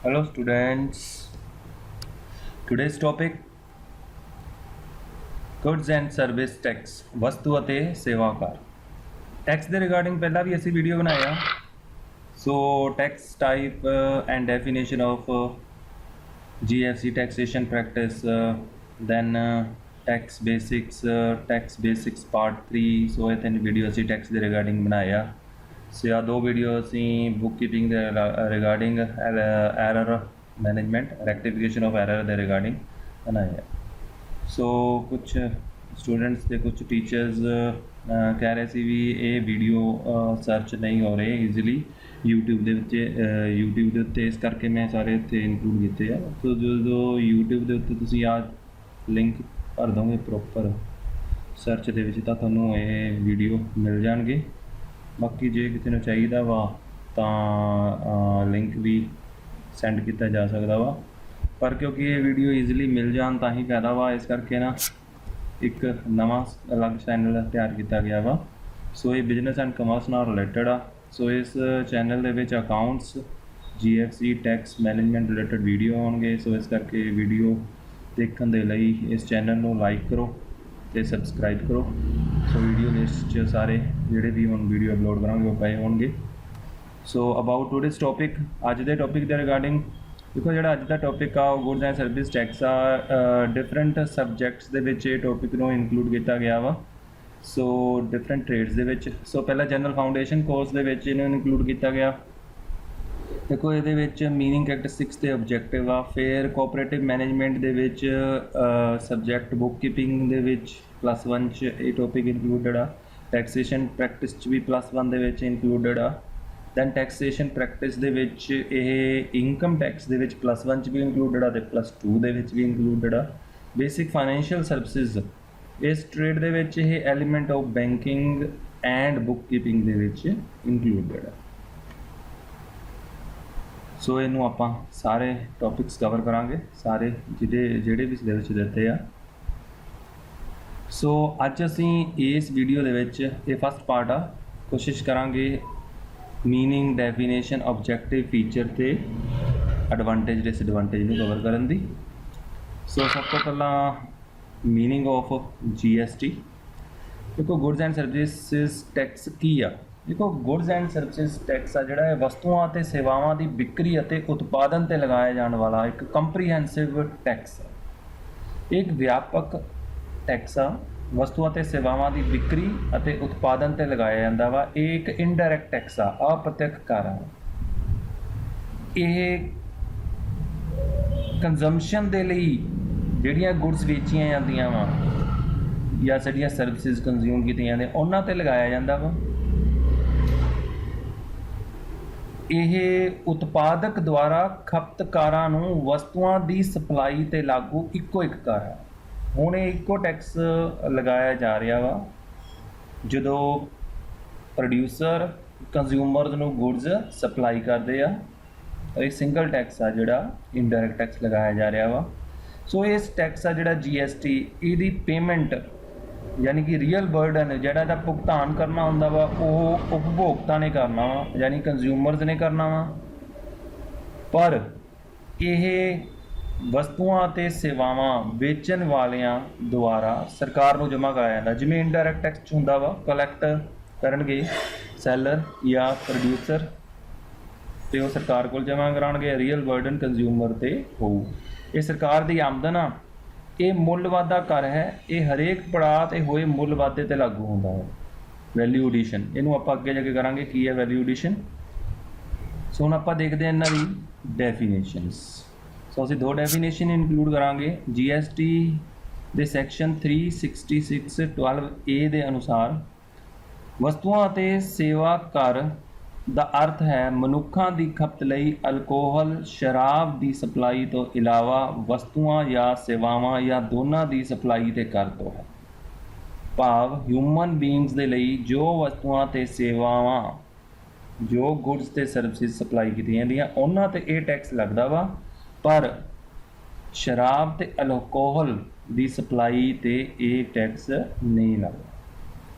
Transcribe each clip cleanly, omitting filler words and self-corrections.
Hello students. Today's topic goods and service tax वस्तु ਅਤੇ सेवा कर टैक्स ਦੇ ਰਿਗਾਰਡਿੰਗ ਪਹਿਲਾਂ ਵੀ ਅਸੀਂ ਵੀਡੀਓ ਬਣਾਇਆ so tax type and definition of GST taxation practice then tax basics part 3 so ਇਹ ਤਿੰਨ ਵੀਡੀਓ ਅਸੀਂ ਟੈਕਸ ਦੇ ਰਿਗਾਰਡਿੰਗ ਬਣਾਇਆ ਸੋ ਆ ਦੋ ਵੀਡੀਓ ਅਸੀਂ ਬੁੱਕ ਕੀਪਿੰਗ ਦੇ regarding error management rectification of error ਦੇ ਰਿਗਾਰਡਿੰਗ ਬਣਾਇਆ ਸੋ ਕੁਝ ਸਟੂਡੈਂਟਸ ਤੇ ਕੁਝ ਟੀਚਰਸ ਕਹਿ ਰਹੇ ਸੀ ਵੀ ਇਹ ਵੀਡੀਓ ਸਰਚ ਨਹੀਂ ਹੋ ਰਹੇ ਈਜ਼ੀਲੀ YouTube ਦੇ ਵਿੱਚ YouTube ਦੇ ਉੱਤੇ ਇਸ ਕਰਕੇ ਮੈਂ ਸਾਰੇ ਇੱਥੇ ਇਨਕਲੂਡ ਕੀਤੇ ਆ ਸੋ ਜਦੋਂ YouTube ਦੇ ਉੱਤੇ ਤੁਸੀਂ ਆ ਲਿੰਕ ਭਰ ਦੋਗੇ ਪ੍ਰੋਪਰ ਸਰਚ ਦੇ ਵਿੱਚ ਤਾਂ ਤੁਹਾਨੂੰ ਇਹ ਵੀਡੀਓ ਮਿਲ ਜਾਣਗੇ ਬਾਕੀ ਜੇ ਕਿਸੇ ਨੂੰ ਚਾਹੀਦਾ ਵਾ ਤਾਂ ਲਿੰਕ ਵੀ ਸੈਂਡ ਕੀਤਾ ਜਾ ਸਕਦਾ ਵਾ ਪਰ ਕਿਉਂਕਿ ਇਹ ਵੀਡੀਓ ਈਜ਼ੀਲੀ ਮਿਲ ਜਾਣ ਤਾਂ ਹੀ ਫਾਇਦਾ ਵਾ ਇਸ ਕਰਕੇ ਨਾ ਇੱਕ ਨਵਾਂ ਅਲੱਗ ਚੈਨਲ ਤਿਆਰ ਕੀਤਾ ਗਿਆ ਵਾ ਸੋ ਇਹ ਬਿਜ਼ਨਸ ਐਂਡ ਕਮਰਸ ਨਾਲ ਰਿਲੇਟਡ ਆ ਸੋ ਇਸ ਚੈਨਲ ਦੇ ਵਿੱਚ accounts GST tax management related video ਆਉਣਗੇ ਸੋ ਇਸ ਕਰਕੇ ਵੀਡੀਓ ਦੇਖਣ ਦੇ ਲਈ ਇਸ ਚੈਨਲ ਨੂੰ ਲਾਈਕ ਕਰੋ ਤੇ ਸਬਸਕ੍ਰਾਈਬ ਕਰੋ ਸੋ ਵੀਡੀਓ ਲਿਸਟ 'ਚ ਸਾਰੇ ਜਿਹੜੇ ਵੀ ਹੁਣ ਵੀਡੀਓ ਅਪਲੋਡ ਕਰਾਂਗੇ ਉਹ ਪਏ ਹੋਣਗੇ ਸੋ ਅਬਾਊਟ ਟੂਡੇਜ਼ ਟੌਪਿਕ ਅੱਜ ਦੇ ਟੌਪਿਕ ਦੇ ਰਿਗਾਰਡਿੰਗ ਦੇਖੋ ਜਿਹੜਾ ਅੱਜ ਦਾ ਟੌਪਿਕ ਆ ਉਹ ਗੁੱਡਸ ਐਂਡ ਸਰਵਿਸ ਟੈਕਸ ਆ ਡਿਫਰੈਂਟ ਸਬਜੈਕਟਸ ਦੇ ਵਿੱਚ ਇਹ ਟੌਪਿਕ ਨੂੰ ਇਨਕਲੂਡ ਕੀਤਾ ਗਿਆ ਵਾ ਸੋ ਡਿਫਰੈਂਟ ਟ੍ਰੇਡਸ ਦੇ ਵਿੱਚ ਸੋ ਪਹਿਲਾਂ ਜਨਰਲ ਫਾਊਂਡੇਸ਼ਨ ਕੋਰਸ ਦੇ ਵਿੱਚ ਇਹਨੂੰ ਇਨਕਲੂਡ ਕੀਤਾ ਗਿਆ ਦੇਖੋ ਇਹਦੇ ਵਿੱਚ ਮੀਨਿੰਗ ਕੈਰੈਕਟਰਿਸਟਿਕਸ ਤੇ ਆਬਜੈਕਟਿਵ ਆ ਫਿਰ ਕੋਆਪਰੇਟਿਵ ਮੈਨੇਜਮੈਂਟ ਦੇ ਵਿੱਚ ਸਬਜੈਕਟ ਬੁੱਕ ਕੀਪਿੰਗ ਦੇ ਵਿੱਚ +1 'ਚ ਇਹ ਟੌਪਿਕ ਇਨਕਲੂਡਡ ਆ ਟੈਕਸੇਸ਼ਨ ਪ੍ਰੈਕਟਿਸ 'ਚ ਵੀ +1 ਦੇ ਵਿੱਚ ਇਨਕਲੂਡਡ ਆ ਦੈਨ ਟੈਕਸੇਸ਼ਨ ਪ੍ਰੈਕਟਿਸ ਦੇ ਵਿੱਚ ਇਹ ਇਨਕਮ ਟੈਕਸ ਦੇ ਵਿੱਚ +1 'ਚ ਵੀ ਇਨਕਲੂਡਡ ਆ ਤੇ +2 ਦੇ ਵਿੱਚ ਵੀ ਇਨਕਲੂਡਡ ਆ ਬੇਸਿਕ ਫਾਈਨੈਂਸ਼ੀਅਲ ਸਰਵਿਸਿਜ਼ ਇਸ ਟ੍ਰੇਡ ਦੇ ਵਿੱਚ ਇਹ element of banking and book keeping ਦੇ ਵਿੱਚ ਇਨਕਲੂਡਡ ਆ ਸੋ ਇਹਨੂੰ ਆਪਾਂ ਸਾਰੇ ਟੌਪਿਕਸ ਕਵਰ ਕਰਾਂਗੇ ਸਾਰੇ ਜਿਹੜੇ ਵੀ ਸਿਲੇਬਸ 'ਚ ਦਿੱਤੇ ਆ ਸੋ ਅੱਜ ਅਸੀਂ ਇਸ ਵੀਡੀਓ ਦੇ ਵਿੱਚ ਇਹ ਫਸਟ ਪਾਰਟ ਆ ਕੋਸ਼ਿਸ਼ ਕਰਾਂਗੇ मीनिंग डेफिनेशन ऑब्जेक्टिव फीचर ते एडवांटेज डिसएडवांटेज ਨੂੰ ਕਵਰ ਕਰਨ ਦੀ ਸੋ ਸਭ ਤੋਂ ਪਹਿਲਾਂ मीनिंग ਆਫ GST ਦੇਖੋ ਗੁੱਡਸ ਐਂਡ ਸਰਵਿਸਿਜ਼ ਟੈਕਸ ਕੀ ਆ ਦੇਖੋ ਗੁੱਡਸ ਐਂਡ ਸਰਵਿਸਿਜ਼ ਟੈਕਸ ਆ ਜਿਹੜਾ ਹੈ ਵਸਤੂਆਂ ਅਤੇ ਸੇਵਾਵਾਂ ਦੀ ਵਿਕਰੀ ਅਤੇ ਉਤਪਾਦਨ ਤੇ ਲਗਾਇਆ ਜਾਣ ਵਾਲਾ ਇੱਕ ਕੰਪਰੀਹੈਂਸਿਵ ਟੈਕਸ ਹੈ ਇੱਕ ਵਿਆਪਕ ਟੈਕਸ ਆ ਵਸਤੂਆਂ ਅਤੇ ਸੇਵਾਵਾਂ ਦੀ ਵਿਕਰੀ ਅਤੇ ਉਤਪਾਦਨ ਤੇ ਲਗਾਇਆ ਜਾਂਦਾ ਵਾ ਇਹ ਇੱਕ ਇਨਡਾਇਰੈਕਟ ਟੈਕਸ ਆ ਅਪ੍ਰਤੱਖ ਕਰ ਆ ਇਹ ਕੰਜ਼ੰਪਸ਼ਨ ਦੇ ਲਈ ਜਿਹੜੀਆਂ ਗੁੱਡਸ ਵੇਚੀਆਂ ਜਾਂਦੀਆਂ ਵਾ ਜਾਂ ਜਿਹੜੀਆਂ ਸਰਵਿਸਿਜ਼ ਕੰਜ਼ਿਊਮ ਕੀਤੀਆਂ ਜਾਂਦੀਆਂ ਉਹਨਾਂ ਤੇ ਲਗਾਇਆ ਜਾਂਦਾ ਵਾ ਇਹ ਉਤਪਾਦਕ ਦੁਆਰਾ ਖਪਤਕਾਰਾਂ ਨੂੰ ਵਸਤੂਆਂ ਦੀ ਸਪਲਾਈ ਤੇ ਲਾਗੂ ਇੱਕੋ ਇੱਕ ਕਰ ਆ ਹੁਣ ਇਹ ਇੱਕੋ ਟੈਕਸ ਲਗਾਇਆ ਜਾ ਰਿਹਾ ਵਾ ਜਦੋਂ ਪ੍ਰੋਡਿਊਸਰ ਕੰਜ਼ਿਊਮਰਸ ਨੂੰ ਗੁੱਡਸ ਸਪਲਾਈ ਕਰਦੇ ਆ ਇਹ ਸਿੰਗਲ ਟੈਕਸ ਆ ਜਿਹੜਾ ਇਨਡਾਇਰੈਕਟ ਟੈਕਸ ਲਗਾਇਆ ਜਾ ਰਿਹਾ ਵਾ ਸੋ ਇਸ ਟੈਕਸ ਆ ਜਿਹੜਾ GST ਇਹਦੀ ਪੇਮੈਂਟ ਯਾਨੀ ਕਿ ਰੀਅਲ ਬਰਡਨ ਜਿਹੜਾ ਇਹਦਾ ਭੁਗਤਾਨ ਕਰਨਾ ਹੁੰਦਾ ਵਾ ਉਹ ਉਪਭੋਗਤਾ ਨੇ ਕਰਨਾ ਵਾ ਯਾਨੀ ਕੰਜ਼ਿਊਮਰਸ ਨੇ ਕਰਨਾ ਵਾ ਪਰ ਇਹ ਵਸਤੂਆਂ ਅਤੇ ਸੇਵਾਵਾਂ ਵੇਚਣ ਵਾਲਿਆਂ ਦੁਆਰਾ ਸਰਕਾਰ ਨੂੰ ਜਮ੍ਹਾਂ ਕਰਾਇਆ ਜਾਂਦਾ ਜਿਵੇਂ ਇਨਡਾਇਰੈਕਟ ਟੈਕਸ ਹੁੰਦਾ ਵਾ ਕਲੈਕਟ ਕਰਨਗੇ ਸੈਲਰ ਜਾਂ ਪ੍ਰੋਡਿਊਸਰ ਤੇ ਉਹ ਸਰਕਾਰ ਕੋਲ ਜਮ੍ਹਾਂ ਕਰਾਉਣਗੇ ਰੀਅਲ ਬਰਡਨ ਕੰਜ਼ਿਊਮਰ ਤੇ ਹੋਊ ਇਹ ਸਰਕਾਰ ਦੀ ਆਮਦਨ ਆ ਇਹ ਮੁੱਲ ਵਾਧਾ ਕਰ ਹੈ ਇਹ ਹਰੇਕ ਪੜਾਅ ਤੇ ਹੋਏ ਮੁੱਲ ਵਾਧੇ ਤੇ ਲਾਗੂ ਹੁੰਦਾ ਹੈ ਵੈਲਿਊ ਐਡੀਸ਼ਨ ਇਹਨੂੰ ਆਪਾਂ ਅੱਗੇ ਜਾ ਕੇ ਕਰਾਂਗੇ ਕੀ ਹੈ ਵੈਲਿਊ ਐਡੀਸ਼ਨ ਸੋ ਹੁਣ ਆਪਾਂ ਦੇਖਦੇ ਹਾਂ ਇਹਨਾਂ ਦੀ ਡੈਫੀਨੇਸ਼ਨਸ ਸੋ ਅਸੀਂ ਦੋ ਡੈਫੀਨੇਸ਼ਨ ਇਨਕਲੂਡ ਕਰਾਂਗੇ GST ਦੇ ਸੈਕਸ਼ਨ 366(12)A ਦੇ ਅਨੁਸਾਰ ਵਸਤੂਆਂ ਅਤੇ ਸੇਵਾ ਕਰ ਦਾ ਅਰਥ ਹੈ ਮਨੁੱਖਾਂ ਦੀ ਖਪਤ ਲਈ ਅਲਕੋਹਲ ਸ਼ਰਾਬ ਦੀ ਸਪਲਾਈ ਤੋਂ ਇਲਾਵਾ ਵਸਤੂਆਂ ਜਾਂ ਸੇਵਾਵਾਂ ਜਾਂ ਦੋਨਾਂ ਦੀ ਸਪਲਾਈ ਤੇ ਕਰ ਤੋਂ ਹੈ ਭਾਵ ਹਿਊਮਨ ਬੀਇੰਗਸ ਦੇ ਲਈ ਜੋ ਵਸਤੂਆਂ ਤੇ ਸੇਵਾਵਾਂ ਜੋ ਗੁੱਡਸ ਤੇ ਸਰਵਿਸਿਜ਼ ਸਪਲਾਈ ਕੀਤੀਆਂ ਜਾਂਦੀਆਂ ਉਹਨਾਂ ਤੇ ਇਹ ਟੈਕਸ ਲੱਗਦਾ ਵਾ ਪਰ ਸ਼ਰਾਬ ਤੇ ਅਲਕੋਹਲ ਦੀ ਸਪਲਾਈ ਤੇ ਇਹ ਟੈਕਸ ਨਹੀਂ ਲੱਗਦਾ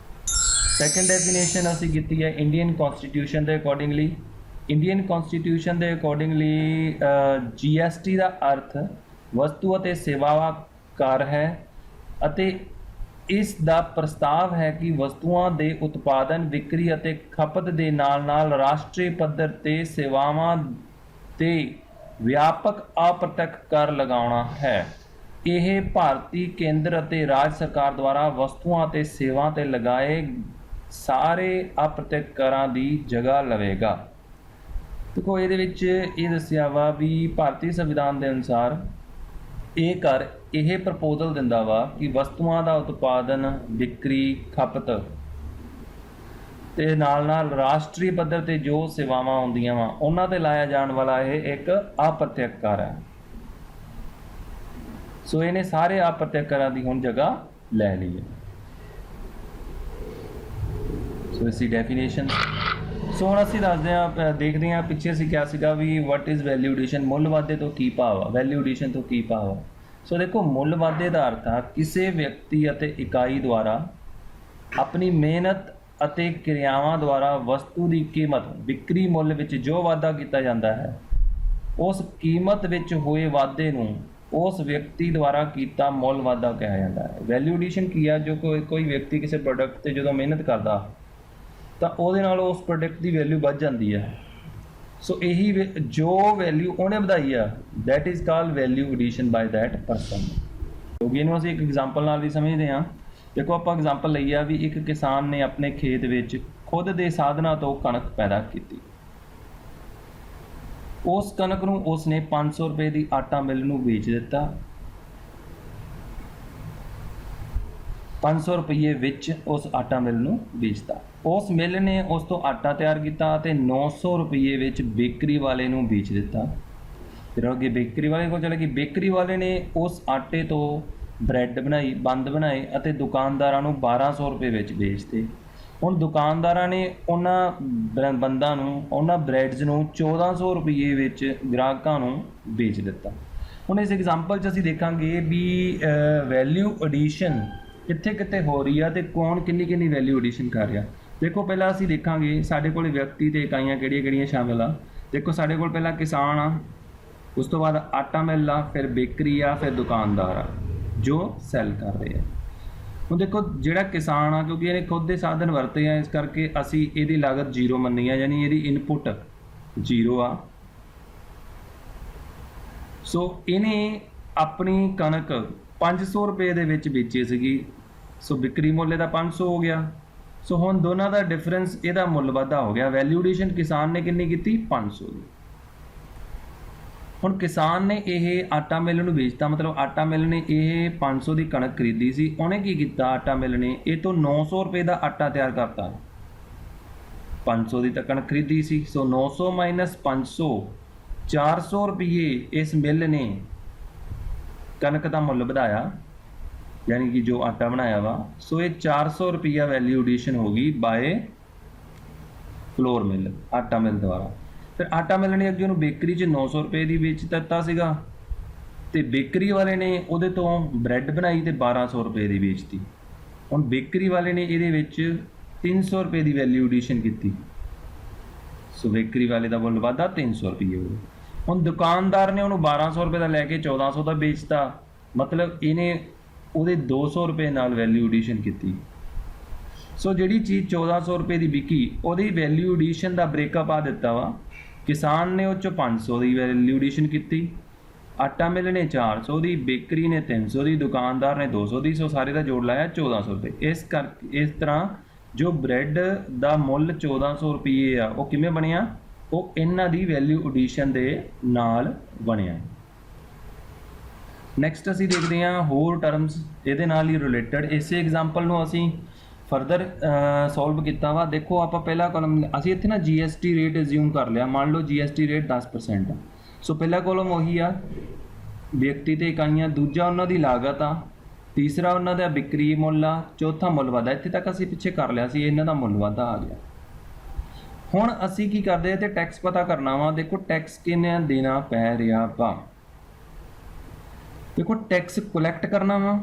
ਸੈਕੰਡ ਡੈਫੀਨੇਸ਼ਨ ਅਸੀਂ ਕੀਤੀ ਹੈ ਇੰਡੀਅਨ ਕਨਸਟੀਟਿਊਸ਼ਨ ਦੇ ਅਕੋਰਡਿੰਗਲੀ ਇੰਡੀਅਨ ਕਨਸਟੀਟਿਊਸ਼ਨ ਦੇ ਅਕੋਰਡਿੰਗਲੀ GST ਦਾ ਅਰਥ ਵਸਤੂ ਅਤੇ ਸੇਵਾਵਾਂ ਕਰ ਹੈ ਅਤੇ ਇਸ ਦਾ ਪ੍ਰਸਤਾਵ ਹੈ ਕਿ ਵਸਤੂਆਂ ਦੇ ਉਤਪਾਦਨ, ਵਿਕਰੀ ਅਤੇ ਖਪਤ ਦੇ ਨਾਲ-ਨਾਲ ਰਾਸ਼ਟਰੀ ਪੱਧਰ ਤੇ ਸੇਵਾਵਾਂ ਤੇ ਵਿਆਪਕ ਅਪ੍ਰਤੱਖ ਕਰ ਲਗਾਉਣਾ ਹੈ। ਇਹ ਭਾਰਤੀ ਕੇਂਦਰ ਅਤੇ ਰਾਜ ਸਰਕਾਰ ਦੁਆਰਾ ਵਸਤੂਆਂ ਅਤੇ ਸੇਵਾ ਤੇ ਲਗਾਏ ਸਾਰੇ ਅਪ੍ਰਤੱਖ ਕਰਾਂ ਦੀ ਜਗ੍ਹਾ ਲਵੇਗਾ। ਦੇਖੋ ਇਹਦੇ ਵਿੱਚ ਇਹ ਦੱਸਿਆ ਵਾ ਵੀ ਭਾਰਤੀ ਸੰਵਿਧਾਨ ਦੇ ਅਨੁਸਾਰ ਇਹ ਕਰ ਇਹ ਪ੍ਰਪੋਜ਼ਲ ਦਿੰਦਾ ਵਾ ਕਿ ਵਸਤੂਆਂ ਦਾ ਉਤਪਾਦਨ, ਵਿਕਰੀ, ਖਪਤ ਤੇ ਨਾਲ-ਨਾਲ ਰਾਸ਼ਟਰੀ ਪੱਧਰ ਤੇ ਜੋ ਸੇਵਾਵਾਂ ਹੁੰਦੀਆਂ ਵਾ ਉਹਨਾਂ ਤੇ ਲਾਇਆ ਜਾਣ ਵਾਲਾ ਇਹ ਇੱਕ ਅਪ੍ਰਤੱਖ ਕਰ ਹੈ। ਸੋ ਇਹਨੇ ਸਾਰੇ ਅਪ੍ਰਤੱਖ ਕਰਾਂ ਦੀ ਹੁਣ ਜਗ੍ਹਾ ਲੈ ਲਈ ਹੈ। ਸੋ ਇਸਦੀ ਡੈਫੀਨੇਸ਼ਨ। ਸੋ ਹੁਣ ਅਸੀਂ ਦੇਖਦੇ ਹਾਂ ਪਿੱਛੇ ਅਸੀਂ ਕਿਹਾ ਸੀਗਾ ਵੀ ਵਾਟ ਇਜ਼ ਵੈਲਿਊ ਐਡੀਸ਼ਨ, ਮੁੱਲ ਵਾਧੇ ਤੋਂ ਕੀ ਭਾਵ ਆ, ਵੈਲਿਊ ਐਡੀਸ਼ਨ ਤੋਂ ਕੀ ਭਾਵ ਆ। ਸੋ ਦੇਖੋ ਮੁੱਲ ਵਾਧੇ ਦਾ ਅਰਥ ਆ ਕਿਸੇ ਵਿਅਕਤੀ ਅਤੇ ਇਕਾਈ ਦੁਆਰਾ ਆਪਣੀ ਮਿਹਨਤ ਅਤੇ ਕਿਰਿਆਵਾਂ ਦੁਆਰਾ ਵਸਤੂ ਦੀ ਕੀਮਤ, ਵਿਕਰੀ ਮੁੱਲ ਵਿੱਚ ਜੋ ਵਾਧਾ ਕੀਤਾ ਜਾਂਦਾ ਹੈ ਉਸ ਕੀਮਤ ਵਿੱਚ ਹੋਏ ਵਾਧੇ ਨੂੰ ਉਸ ਵਿਅਕਤੀ ਦੁਆਰਾ ਕੀਤਾ ਮੁੱਲ ਵਾਧਾ ਕਿਹਾ ਜਾਂਦਾ ਹੈ। ਵੈਲਿਊ ਐਡੀਸ਼ਨ ਕੀ ਆ, ਜੋ ਕੋਈ ਵਿਅਕਤੀ ਕਿਸੇ ਪ੍ਰੋਡਕਟ ਤੇ ਜਦੋਂ ਮਿਹਨਤ ਕਰਦਾ ਤਾਂ ਉਹਦੇ ਨਾਲ ਉਸ ਪ੍ਰੋਡਕਟ ਦੀ ਵੈਲਿਊ ਵੱਧ ਜਾਂਦੀ ਹੈ। ਸੋ ਇਹੀ ਜੋ ਵੈਲਿਊ ਉਹਨੇ ਵਧਾਈ ਆ that is called value addition by that person. ਕਿਉਂਕਿ ਇਹਨੂੰ ਅਸੀਂ ਇੱਕ ਐਗਜ਼ਾਮਪਲ ਨਾਲ ਵੀ ਸਮਝਦੇ ਹਾਂ। ਦੇਖੋ ਆਪਾਂ ਐਗਜ਼ਾਮਪਲ ਲਈ ਆ ਵੀ ਇੱਕ ਕਿਸਾਨ ਨੇ ਆਪਣੇ ਖੇਤ ਵਿੱਚ ਖੁਦ ਦੇ ਸਾਧਨਾਂ ਤੋਂ ਕਣਕ ਪੈਦਾ ਕੀਤੀ। ਉਸ ਕਣਕ ਨੂੰ ਉਸਨੇ 500 ਰੁਪਏ ਦੀ ਆਟਾ ਮਿੱਲ ਨੂੰ ਵੇਚ ਦਿੱਤਾ। 500 ਰੁਪਏ ਵਿੱਚ ਉਸ ਆਟਾ ਮਿੱਲ ਨੂੰ ਵੇਚਤਾ। ਉਸ ਮਿੱਲ ਨੇ ਉਸ ਤੋਂ ਆਟਾ ਤਿਆਰ ਕੀਤਾ ਅਤੇ 900 ਰੁਪਏ ਵਿੱਚ ਬੇਕਰੀ ਵਾਲੇ ਨੂੰ ਵੇਚ ਦਿੱਤਾ। ਫਿਰ ਅੱਗੇ ਬੇਕਰੀ ਵਾਲੇ ਕੋਲ ਚਲੇ ਗਏ। ਬੇਕਰੀ ਵਾਲੇ ਨੇ ਉਸ ਆਟੇ ਤੋਂ ਬ੍ਰੈਡ ਬੰਦ ਬਣਾਏ ਅਤੇ ਦੁਕਾਨਦਾਰਾਂ ਨੂੰ 1200 ਰੁਪਏ ਵਿੱਚ ਵੇਚਤੇ। ਹੁਣ ਦੁਕਾਨਦਾਰਾਂ ਨੇ ਉਹਨਾਂ ਬੰਦਾਂ ਨੂੰ, ਉਹਨਾਂ ਬ੍ਰੈਡਸ ਨੂੰ 1400 ਰੁਪਏ ਵਿੱਚ ਗ੍ਰਾਹਕਾਂ ਨੂੰ ਵੇਚ ਦਿੱਤਾ। ਹੁਣ ਇਸ ਐਗਜ਼ਾਮਪਲ 'ਚ ਅਸੀਂ ਦੇਖਾਂਗੇ ਵੀ ਵੈਲਿਊ ਐਡੀਸ਼ਨ ਕਿੱਥੇ ਕਿੱਥੇ ਹੋ ਰਹੀ ਆ ਤੇ ਕੌਣ ਕਿੰਨੀ ਵੈਲਿਊ ਐਡੀਸ਼ਨ ਕਰ ਰਿਹਾ। ਦੇਖੋ ਪਹਿਲਾਂ ਅਸੀਂ ਦੇਖਾਂਗੇ ਸਾਡੇ ਕੋਲ ਵਿਅਕਤੀ ਤੇ ਇਕਾਈਆਂ ਕਿਹੜੀਆਂ ਸ਼ਾਮਿਲ ਆ। ਦੇਖੋ ਸਾਡੇ ਕੋਲ ਪਹਿਲਾਂ ਕਿਸਾਨ ਆ, ਉਸ ਤੋਂ ਬਾਅਦ ਆਟਾ ਮਿੱਲ ਆ, ਫਿਰ ਬੇਕਰੀ ਆ, ਫਿਰ ਦੁਕਾਨਦਾਰ ਆ ਜੋ ਸੈਲ ਕਰ ਰਹੇ ਆ। ਹੁਣ ਦੇਖੋ ਜਿਹੜਾ ਕਿਸਾਨ ਆ, ਕਿਉਂਕਿ ਇਹਨੇ ਖੁਦ ਦੇ ਸਾਧਨ ਵਰਤੇ ਆ, ਇਸ ਕਰਕੇ ਅਸੀਂ ਇਹਦੀ ਲਾਗਤ 0 ਮੰਨੀ ਆ, ਯਾਨੀ ਇਹਦੀ ਇਨਪੁਟ 0 ਆ। ਸੋ ਇਹਨੇ ਆਪਣੀ ਕਣਕ 500 ਰੁਪਏ ਦੇ ਵਿੱਚ ਵੇਚੀ ਸੀਗੀ। ਸੋ ਵਿਕਰੀ ਮੁੱਲ ਇਹਦਾ 500 ਹੋ ਗਿਆ। ਸੋ ਹੁਣ ਦੋਨਾਂ ਦਾ ਡਿਫਰੈਂਸ, ਇਹਦਾ ਮੁੱਲ ਵਾਧਾ ਹੋ ਗਿਆ। ਵੈਲਿਊ ਐਡੀਸ਼ਨ ਕਿਸਾਨ ਨੇ ਕਿੰਨੀ ਕੀਤੀ? 500 ਦੀ। ਹੁਣ ਕਿਸਾਨ ਨੇ ਇਹ ਆਟਾ ਮਿੱਲ ਨੂੰ ਵੇਚਤਾ, ਮਤਲਬ ਆਟਾ ਮਿੱਲ ਨੇ ਇਹ 500 ਦੀ ਕਣਕ ਖਰੀਦੀ ਸੀ। ਉਹਨੇ ਕੀ ਕੀਤਾ, ਆਟਾ ਮਿੱਲ ਨੇ ਇਹ ਤੋਂ 900 ਰੁਪਏ ਦਾ ਆਟਾ ਤਿਆਰ ਕਰਤਾ। 500 ਦੀ ਤਾਂ ਕਣਕ ਖਰੀਦੀ ਸੀ। ਸੋ 900 ਮਾਈਨਸ 500, 400 ਰੁਪਏ ਇਸ ਮਿੱਲ ਨੇ ਕਣਕ ਦਾ ਮੁੱਲ ਵਧਾਇਆ, ਯਾਨੀ ਕਿ ਜੋ ਆਟਾ ਬਣਾਇਆ ਵਾ। ਸੋ ਇਹ 400 ਰੁਪਈਆ ਵੈਲਿਊ ਐਡੀਸ਼ਨ ਹੋ ਗਈ ਬਾਏ ਫਲੋਰ ਮਿੱਲ, ਆਟਾ ਮਿੱਲ ਦੁਆਰਾ। ਫਿਰ ਆਟਾ ਮਿੱਲ ਨੇ ਅੱਗੇ ਉਹਨੂੰ ਬੇਕਰੀ 'ਚ 900 ਰੁਪਏ ਦੀ ਵੇਚ ਦਿੱਤਾ ਸੀਗਾ ਤੇ ਬੇਕਰੀ ਵਾਲੇ ਨੇ ਉਹਦੇ ਤੋਂ ਬ੍ਰੈਡ ਬਣਾਈ ਤੇ 1200 ਰੁਪਏ ਦੀ ਵੇਚਤੀ। ਹੁਣ ਬੇਕਰੀ ਵਾਲੇ ਨੇ ਇਹਦੇ ਵਿੱਚ 300 ਰੁਪਏ ਦੀ ਵੈਲਿਊ ਐਡੀਸ਼ਨ ਕੀਤੀ। ਸੋ ਬੇਕਰੀ ਵਾਲੇ ਦਾ ਮੁੱਲ ਵਾਧਾ 300 ਰੁਪਏ ਹੋ ਗਿਆ। ਹੁਣ ਦੁਕਾਨਦਾਰ ਨੇ ਉਹਨੂੰ 1200 ਰੁਪਏ ਦਾ ਲੈ ਕੇ 1400 ਦਾ ਵੇਚਤਾ, ਮਤਲਬ ਇਹਨੇ ਉਹਦੇ 200 ਰੁਪਏ ਨਾਲ ਵੈਲਿਊ ਐਡੀਸ਼ਨ ਕੀਤੀ। ਸੋ ਜਿਹੜੀ ਚੀਜ਼ 1400 ਰੁਪਏ ਦੀ ਵਿਕੀ ਉਹਦੀ ਵੈਲਿਊ ਐਡੀਸ਼ਨ ਦਾ ਬ੍ਰੇਕਅਪ ਆ ਦਿੱਤਾ ਵਾ। ਕਿਸਾਨ ਨੇ ਉਹ 'ਚੋਂ 500 ਦੀ ਵੈਲਿਊ ਐਡੀਸ਼ਨ ਕੀਤੀ, ਆਟਾ ਮਿੱਲ ਨੇ 400 ਦੀ, ਬੇਕਰੀ ਨੇ 300 ਦੀ, ਦੁਕਾਨਦਾਰ ਨੇ 200 ਦੀ। ਸੋ ਸਾਰੇ ਦਾ ਜੋੜ ਲਾਇਆ 1400 ਰੁਪਏ। ਇਸ ਤਰ੍ਹਾਂ ਜੋ ਬ੍ਰੈਡ ਦਾ ਮੁੱਲ 1400 ਰੁਪਏ ਆ ਉਹ ਕਿਵੇਂ ਬਣਿਆ? ਉਹ ਇਹਨਾਂ ਦੀ ਵੈਲਿਊ ਐਡੀਸ਼ਨ ਦੇ ਨਾਲ ਬਣਿਆ। ਨੈਕਸਟ ਅਸੀਂ ਦੇਖਦੇ ਹਾਂ ਹੋਰ ਟਰਮਸ ਇਹਦੇ ਨਾਲ ਹੀ ਰਿਲੇਟਡ। ਇਸੇ ਐਗਜ਼ਾਮਪਲ ਨੂੰ ਅਸੀਂ ਫਰਦਰ ਸੋਲਵ ਕੀਤਾ ਵਾ। ਦੇਖੋ ਆਪਾਂ ਪਹਿਲਾ ਕਾਲਮ ਅਸੀਂ ਇੱਥੇ ਨਾ GST ਰੇਟ ਅਸਿਊਮ ਕਰ ਲਿਆ। ਮੰਨ ਲਓ GST ਰੇਟ 10% ਆ। ਸੋ ਪਹਿਲਾ ਕਾਲਮ ਉਹੀ ਆ ਵਿਅਕਤੀ ਤੇ ਇਕਾਈਆਂ, ਦੂਜਾ ਉਹਨਾਂ ਦੀ ਲਾਗਤ ਆ, ਤੀਸਰਾ ਉਹਨਾਂ ਦਾ ਵਿਕਰੀ ਮੁੱਲ ਆ, ਚੌਥਾ ਮੁੱਲ ਵਾਧਾ। ਇੱਥੇ ਤੱਕ ਅਸੀਂ ਪਿੱਛੇ ਕਰ ਲਿਆ ਸੀ, ਇਹਨਾਂ ਦਾ ਮੁੱਲ ਵਾਧਾ ਆ ਗਿਆ। ਹੁਣ ਅਸੀਂ ਕੀ ਕਰਦੇ ਆ ਤੇ ਟੈਕਸ ਪਤਾ ਕਰਨਾ ਵਾ। ਦੇਖੋ ਟੈਕਸ ਕਿੰਨਾ ਦੇਣਾ ਪੈ ਰਿਹਾ ਵਾ। ਦੇਖੋ ਟੈਕਸ ਕਲੈਕਟ ਕਰਨਾ ਵਾ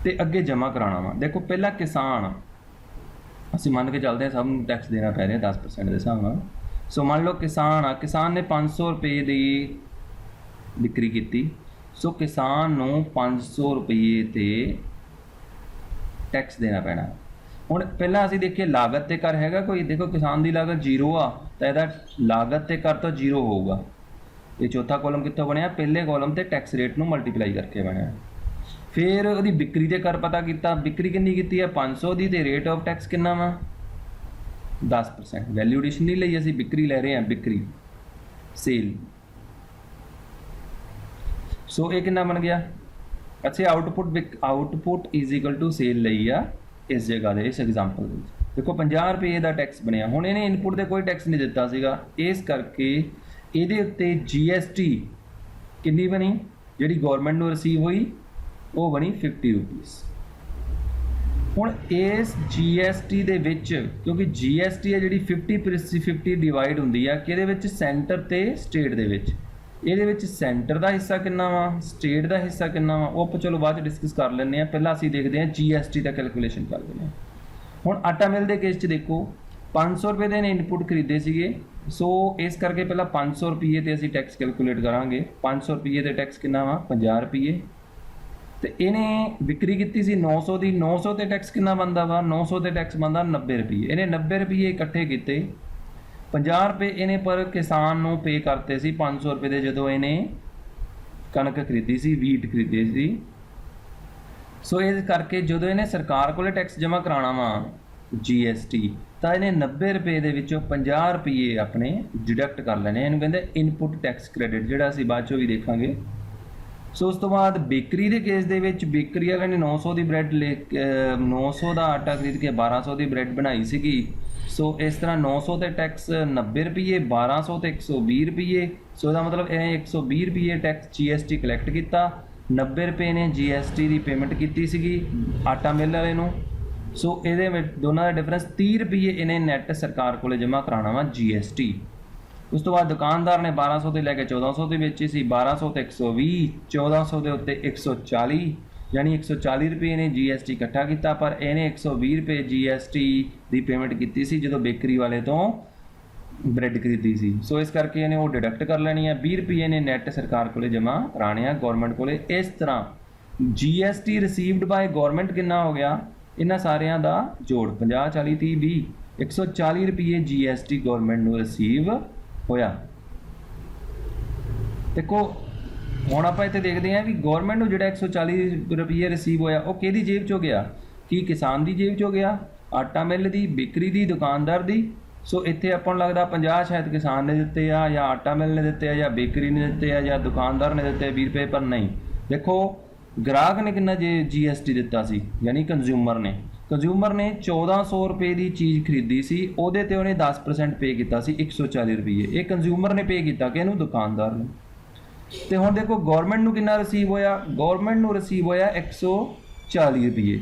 ਤੇ ਅੱਗੇ ਜਮ੍ਹਾਂ ਕਰਾਉਣਾ ਵਾ। ਦੇਖੋ ਪਹਿਲਾਂ ਕਿਸਾਨ ਅਸੀਂ ਮੰਨ ਕੇ ਚੱਲਦੇ ਹਾਂ ਸਭ ਨੂੰ ਟੈਕਸ ਦੇਣਾ ਪੈ ਰਿਹਾ 10% ਦੇ ਹਿਸਾਬ ਨਾਲ। सो मान लो किसान आ, किसान ने 500 रुपये की विक्री की, सो किसान नूं 500 रुपये ते टैक्स देना पैना। हुण पहला असीं देखिए लागत ते कर हैगा कोई, देखो किसान की लागत 0 आ तो इहदा लागत ते कर तो 0 होऊगा। ये चौथा कॉलम कित्थों बनिया, पहले कॉलम ते टैक्स रेट नूं मल्टीप्लाई करके बनिया। फिर उहदी बिक्री ते कर पता किया, बिक्री कितनी की है 500 की, तो रेट ऑफ टैक्स कितना वा 10%। वैल्यू एडिशन नहीं लई, असीं बिक्री लै रहे हैं, बिक्री सेल। सो ये कितना बन गया, अच्छा output is equal to sale लई आ इस जगह दे, इस एग्जाम्पल में देखो 50 रुपये का टैक्स बनया। हुण इहने इनपुट ते कोई टैक्स नहीं दिता सीगा, इस करके इहदे उत्ते GST कितनी बनी, जिहड़ी गौरमेंट नूं रिसीव हुई वो बनी 50 रुपीज़। हुण इस GST दे विच, क्योंकि GST है जिहड़ी 50 डिवाइड हुंदी आ किहदे विच, सेंटर ते स्टेट दे विच। ਇਹਦੇ ਵਿੱਚ ਸੈਂਟਰ ਦਾ ਹਿੱਸਾ ਕਿੰਨਾ ਵਾ, ਸਟੇਟ ਦਾ ਹਿੱਸਾ ਕਿੰਨਾ ਵਾ, ਉਹ ਆਪਾਂ ਚਲੋ ਬਾਅਦ ਚ ਡਿਸਕਸ ਕਰ ਲੈਂਦੇ ਆ। ਪਹਿਲਾਂ ਅਸੀਂ ਦੇਖਦੇ ਹਾਂ GST ਦਾ ਕੈਲਕੂਲੇਸ਼ਨ ਕਰਦੇ ਹਾਂ। ਹੁਣ ਆਟਾ ਮਿਲ ਦੇ ਕੇਸ 'ਚ ਦੇਖੋ 500 ਰੁਪਏ ਦੇ ਨੇ ਇਨਪੁਟ ਖਰੀਦੇ ਸੀਗੇ, ਸੋ ਇਸ ਕਰਕੇ ਪਹਿਲਾਂ 500 ਰੁਪਏ ਤੇ ਅਸੀਂ ਟੈਕਸ ਕੈਲਕੂਲੇਟ ਕਰਾਂਗੇ। 500 ਰੁਪਏ ਦੇ ਟੈਕਸ ਕਿੰਨਾ ਵਾ 50 ਰੁਪਏ, ਤੇ ਇਹਨੇ ਵਿਕਰੀ ਕੀਤੀ ਸੀ 900 ਦੀ, 900 ਤੇ ਟੈਕਸ ਕਿੰਨਾ ਬਣਦਾ ਵਾ, 900 ਤੇ ਟੈਕਸ ਬਣਦਾ 90 ਰੁਪਏ। ਇਹਨੇ 90 ਰੁਪਏ ਇਕੱਠੇ ਕੀਤੇ, 50 रुपए इन्हें पर किसान नूं पे करते सी 500 रुपए दे, जदों इन्हें कणक खरीदी सी, वीट खरीदी सी। सो इस करके जदों इन्हें सरकार कोले टैक्स जमा कराना वा GST, तो इन्हें 90 रुपए दे विचों 50 रुपये अपने डिडक्ट कर लेने, इन्हूं कहंदे इनपुट टैक्स क्रेडिट, जिहड़ा असीं बाद चों भी देखांगे। सो उस तो बाद बेकरी के केस दे विच बेकरी वाले ने 900 की ब्रैड ले 900 का आटा खरीद के 1200 की ब्रैड बनाई सीगी। सो इस तरह 900 ते टैक्स 90 रुपये, 1200 ते 120 रुपये। सो इसका मतलब इन्हें 120 रुपये टैक्स GST कलैक्ट किया, 90 रुपये ने GST की पेमेंट की सीगी आटा मिल वाले नूं। सो ये दोनों का डिफरेंस 30 रुपये इन्हें नैट सरकार को जमा कराना वा GST। उस तो बाद दुकानदार ने 1200 से लैके 1400 से बेची सी, 1200 ते 120, 1400 के उत्ते 140, यानी 140 रुपये ने GST इकट्ठा किया, पर इन्हें 120 रुपये GST की पेमेंट की सी जो बेकरी वाले तो ब्रैड खरीदी सी। सो इस करके इन्हें वो डिडक्ट कर लेनी है, 20 रुपये ने नैट सरकार को जमा कराने हैं गौरमेंट को। इस तरह GST रिसीवड बाय गौरमेंट कितना हो गया, इन्होंने सारिया का जोड़ 50 40 30 20, 140 रुपये GST गौरमेंट को रिसीव होया। देखो हुण आपां इत्थे देखते हैं कि गौरमेंट नूं जिहड़ा 140 रुपये रिसीव होया वो किहदी जेब चों गया, कि किसान की जेब चों गया, आटा मिल की, बिक्री की, दुकानदार की। सो इत्थे आपां नूं लगदा 50 शायद किसान ने दित्ते आ, या आटा मिल ने दित्ते आ, या बेकरी ने दित्ते आ, या दुकानदार ने दित्ते 20 रुपये, पर नहीं। देखो ग्राहक ने कितना GST दिता सी, यानी कंज्यूमर ने 1400 रुपये की चीज़ खरीदी सी, उहदे ते उहने 10% पे किया सी 140 रुपये। ये कंज्यूमर ने पे किया कि दुकानदार ने। तो हुण देखो गौरमेंट नूं कितना रिसीव होया, गौरमेंट नूं रिसीव होया 140 रुपये,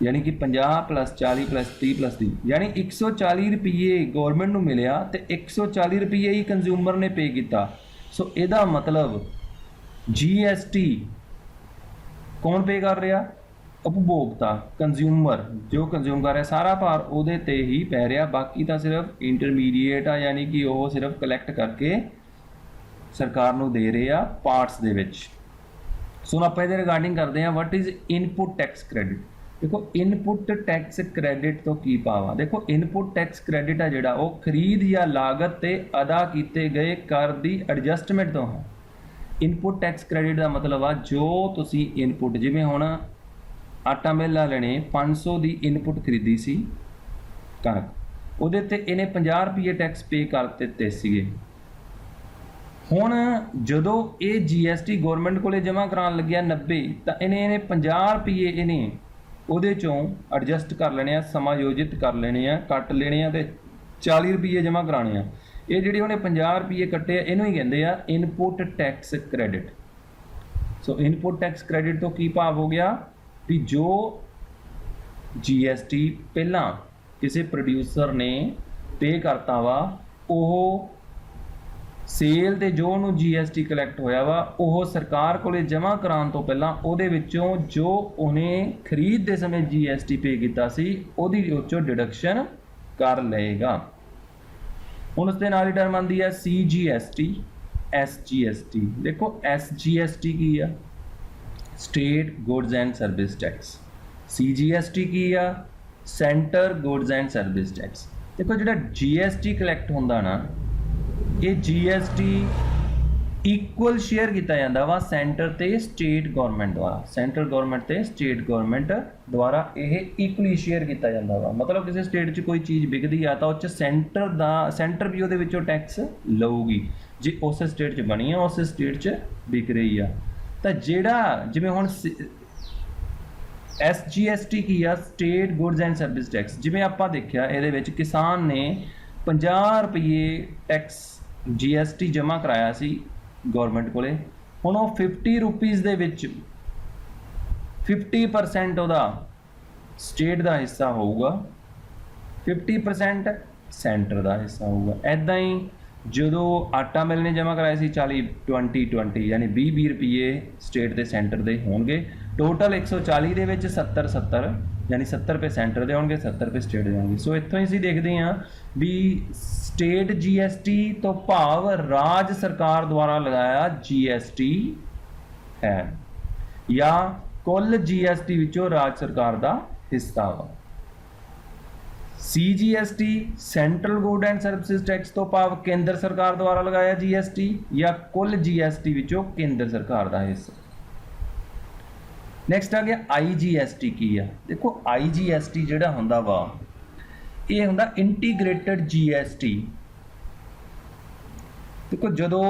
यानी कि 50 + 40 + 30 + 30, यानी 140 रुपये गौरमेंट नूं मिलिया, तो 140 रुपये ही कंज्यूमर ने पे किया। सो इहदा मतलब GST कौन पे कर रहा, उपभोक्ता, कंज्यूमर, जो कंज्यूम कर रहा सारा भार उहदे ते ही पै रहा, बाकी तो सिर्फ इंटरमीडिएट आ, यानी कि वह सिर्फ कलैक्ट करके सरकार नूं दे रहे आ पार्ट्स दे विच। सो आपां इहदे रिगार्डिंग करते हैं what is input tax credit. देखो इनपुट टैक्स क्रेडिट तो की भाव आ, देखो इनपुट टैक्स क्रेडिट आ जिहड़ा वो खरीद या लागत ते अदा किए गए कर दी एडजस्टमेंट तो है। इनपुट टैक्स क्रेडिट का मतलब आ जो तुसी इनपुट, जिवें हुण आटा मिल वाले ने 500 की इनपुट खरीदी सी कणक, उहदे ते इन्हें 50 रुपये टैक्स पे कर दिते सीगे। हुण जदों ये GST गौरमेंट को जमा करान लग्या 90, तो इन्हें 50 रुपये इन्हें उहदे चों एडजस्ट कर लेने आ, समायोजित कर लेने आ, कट लेने आ, ते 40 रुपये जमा कराने आ। ये जिहड़े उन्हें 50 रुपये कट्टे इनू ही कहते हैं इनपुट टैक्स क्रेडिट। सो इनपुट टैक्स क्रेडिट तो की भाव हो गया भी जो GST पहला किसी प्रोड्यूसर ने पे करता वा, वो सेल ते जो उन्होंने GST कलैक्ट होया वा वो सरकार को जमा कराने तो पहला उहदे विचों जो उन्हें खरीद दे समय GST पे किया सी उहदी विचों डिडक्शन कर लेगा। ਹੁਣ ਉਸ ਦੇ ਨਾਲ ਹੀ ਟਰਮ ਆਉਂਦੀ ਹੈ CGST SGST। ਦੇਖੋ SGST ਕੀ ਆ, state goods and service tax. CGST ਕੀ ਆ, centre goods and service tax. ਦੇਖੋ ਜਿਹੜਾ GST ਕਲੈਕਟ ਹੁੰਦਾ ਨਾ, ਇਹ GST ਇਕੁਅਲ ਸ਼ੇਅਰ ਕੀਤਾ ਜਾਂਦਾ ਵਾ ਸੈਂਟਰ ਤੇ ਸਟੇਟ ਗਵਰਨਮੈਂਟ ਦੁਆਰਾ। ਸੈਂਟਰਲ ਗਵਰਨਮੈਂਟ ਤੇ ਸਟੇਟ ਗਵਰਨਮੈਂਟ ਦੁਆਰਾ ਇਹ ਇਕੁਅਲੀ ਸ਼ੇਅਰ ਕੀਤਾ ਜਾਂਦਾ ਵਾ। ਮਤਲਬ ਕਿਸੇ ਸਟੇਟ 'ਚ ਕੋਈ ਚੀਜ਼ ਵਿਕਦੀ ਆ ਤਾਂ ਉਹ 'ਚ ਸੈਂਟਰ ਵੀ ਉਹਦੇ ਵਿੱਚੋਂ ਟੈਕਸ ਲਊਗੀ ਜੇ ਉਸ ਸਟੇਟ 'ਚ ਬਣੀ ਆ, ਉਸ ਸਟੇਟ 'ਚ ਵਿਕ ਰਹੀ ਆ। ਤਾਂ ਜਿਹੜਾ ਜਿਵੇਂ ਹੁਣ SGST ਕੀ ਆ, state goods and service tax. ਜਿਵੇਂ ਆਪਾਂ ਦੇਖਿਆ ਇਹਦੇ ਵਿੱਚ ਕਿਸਾਨ ਨੇ 50 ਰੁਪਏ ਟੈਕਸ GST ਜਮ੍ਹਾਂ ਕਰਾਇਆ ਸੀ ਗਵਰਨਮੈਂਟ ਕੋਲੇ। ਹੁਣ ਉਹ 50 ਰੁਪੀਜ਼ ਦੇ ਵਿੱਚ 50% ਉਹਦਾ ਸਟੇਟ ਦਾ ਹਿੱਸਾ ਹੋਊਗਾ, 50% ਸੈਂਟਰ ਦਾ ਹਿੱਸਾ ਹੋਊਗਾ। ਐਦਾਂ ਹੀ ਜਦੋਂ ਆਟਾ ਮਿਲ ਨੇ ਜਮ੍ਹਾਂ ਕਰਾਇਆ ਸੀ 40-20-20 ਯਾਨੀ 20 ਰੁਪਏ ਸਟੇਟ ਦੇ ਸੈਂਟਰ ਦੇ ਹੋਣਗੇ। ਟੋਟਲ 140 ਦੇ ਵਿੱਚ 70 ਯਾਨੀ 70 ਰੁਪਏ ਸੈਂਟਰ ਦੇ ਹੋਣਗੇ, 70 ਰੁਪਏ ਸਟੇਟ ਦੇ ਹੋਣਗੇ। ਸੋ ਇੱਥੋਂ ਹੀ ਅਸੀਂ ਦੇਖਦੇ ਹਾਂ ਵੀ ਸਟੇਟ GST ਤੋਂ ਭਾਵ ਰਾਜ ਸਰਕਾਰ ਦੁਆਰਾ ਲਗਾਇਆ GST ਹੈ ਜਾਂ ਕੁੱਲ GST ਵਿੱਚੋਂ ਰਾਜ ਸਰਕਾਰ ਦਾ ਹਿੱਸਾ ਵਾ। CGST central good and services tax ਤੋਂ ਭਾਵ ਕੇਂਦਰ ਸਰਕਾਰ ਦੁਆਰਾ ਲਗਾਇਆ GST ਜਾਂ ਕੁੱਲ GST ਵਿੱਚੋਂ ਕੇਂਦਰ ਸਰਕਾਰ ਦਾ ਹਿੱਸਾ। ਨੈਕਸਟ ਆ ਗਿਆ IGST ਕੀ ਆ। ਦੇਖੋ IGST ਜਿਹੜਾ ਹੁੰਦਾ ਵਾ ਇਹ ਹੁੰਦਾ ਇੰਟੀਗ੍ਰੇਟਡ GST। ਦੇਖੋ ਜਦੋਂ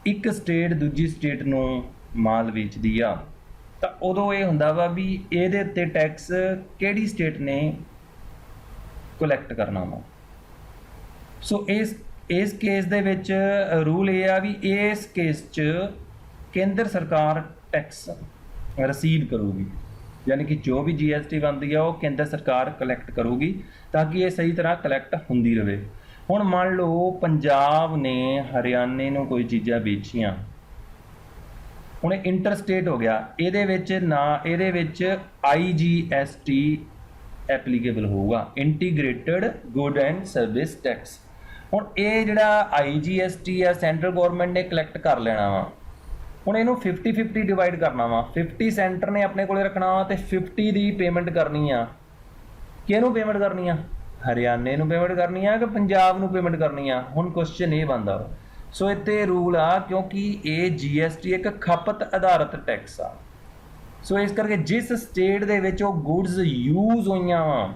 ਇੱਕ ਸਟੇਟ ਦੂਜੀ ਸਟੇਟ ਨੂੰ ਮਾਲ ਵੇਚਦੀ ਆ ਤਾਂ ਉਦੋਂ ਇਹ ਹੁੰਦਾ ਵਾ ਵੀ ਇਹਦੇ ਉੱਤੇ ਟੈਕਸ ਕਿਹੜੀ ਸਟੇਟ ਨੇ ਕਲੈਕਟ ਕਰਨਾ ਵਾ। ਸੋ ਇਸ ਕੇਸ ਦੇ ਵਿੱਚ ਰੂਲ ਇਹ ਆ ਵੀ ਇਸ ਕੇਸ 'ਚ ਕੇਂਦਰ ਸਰਕਾਰ ਟੈਕਸ ਰਿਸੀਵ ਕਰੂਗੀ, ਯਾਨੀ ਕਿ ਜੋ ਵੀ GST ਬਣਦੀ ਆ ਉਹ ਕੇਂਦਰ ਸਰਕਾਰ ਕਲੈਕਟ ਕਰੂਗੀ ਤਾਂ ਕਿ ਇਹ ਸਹੀ ਤਰ੍ਹਾਂ ਕਲੈਕਟ ਹੁੰਦੀ ਰਹੇ। ਹੁਣ ਮੰਨ ਲਓ ਪੰਜਾਬ ਨੇ ਹਰਿਆਣੇ ਨੂੰ ਕੋਈ ਚੀਜ਼ਾਂ ਵੇਚੀਆਂ, ਹੁਣ ਇੰਟਰ ਸਟੇਟ ਹੋ ਗਿਆ, ਇਹਦੇ ਵਿੱਚ IGST ਐਪਲੀਕੇਬਲ ਹੋਊਗਾ, integrated good and service tax. ਹੁਣ ਇਹ ਜਿਹੜਾ IGST ਆ ਸੈਂਟਰਲ ਗਵਰਨਮੈਂਟ ਨੇ ਕਲੈਕਟ ਕਰ ਲੈਣਾ ਵਾ। ਹੁਣ ਇਹਨੂੰ 50-50 ਡਿਵਾਈਡ ਕਰਨਾ ਵਾ, 50 ਸੈਂਟਰ ਨੇ ਆਪਣੇ ਕੋਲੇ ਰੱਖਣਾ ਵਾ ਤੇ 50 ਦੀ ਪੇਮੈਂਟ ਕਰਨੀ ਆ। ਕਿਹਨੂੰ ਪੇਮੈਂਟ ਕਰਨੀ ਆ? ਹਰਿਆਣੇ ਨੂੰ ਪੇਮੈਂਟ ਕਰਨੀ ਆ ਕਿ ਪੰਜਾਬ ਨੂੰ ਪੇਮੈਂਟ ਕਰਨੀ ਆ? ਹੁਣ ਕੁਐਸਚਨ ਇਹ ਬਣਦਾ ਵਾ। ਸੋ ਇੱਥੇ ਰੂਲ ਆ ਕਿਉਂਕਿ ਇਹ GST ਇੱਕ ਖਪਤ ਆਧਾਰਿਤ ਟੈਕਸ ਆ, ਸੋ ਇਸ ਕਰਕੇ ਜਿਸ ਸਟੇਟ ਦੇ ਵਿੱਚ ਉਹ ਗੁੱਡਸ ਯੂਜ਼ ਹੋਈਆਂ ਵਾ